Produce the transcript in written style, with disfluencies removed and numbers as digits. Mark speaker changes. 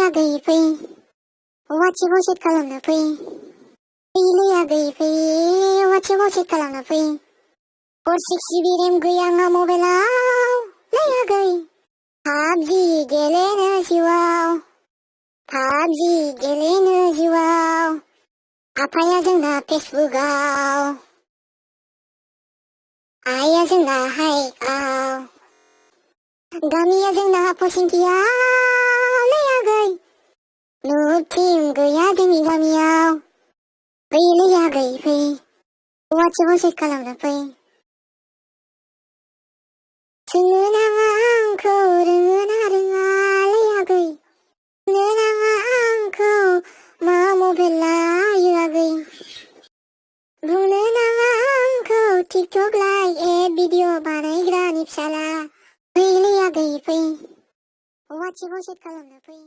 Speaker 1: आगै फै वाटसएप चेट खालामनो फै फैलै आगै फै वाटसएप चेट खालामनो फै 6 GB रेम गैया आंना मबाइलाव नै आगै पाबजि गेलेनो जिउआव पाबजि गेलेनो जिउआव आफाया जोंना फेसबुकआव आइया जोंना हाइकआव गामिया जोंना पसिंकियाव नै आगै नुब टिम गैया जोंनि गामियाव फैलै आगै फै वाटसएपआव चेट खालामनो फै सोंनो नाङा आंखौ रोङोना रोङालै आगै सोंनो नाङा आंखौ मा मबाइल लायो आगै बुंनो नाङा आंखौ टिकटक लाइक एड भिडिअ बानायग्रानि फिसाला फैलै आगै फै वाटसएपआव चेट खालामनो फै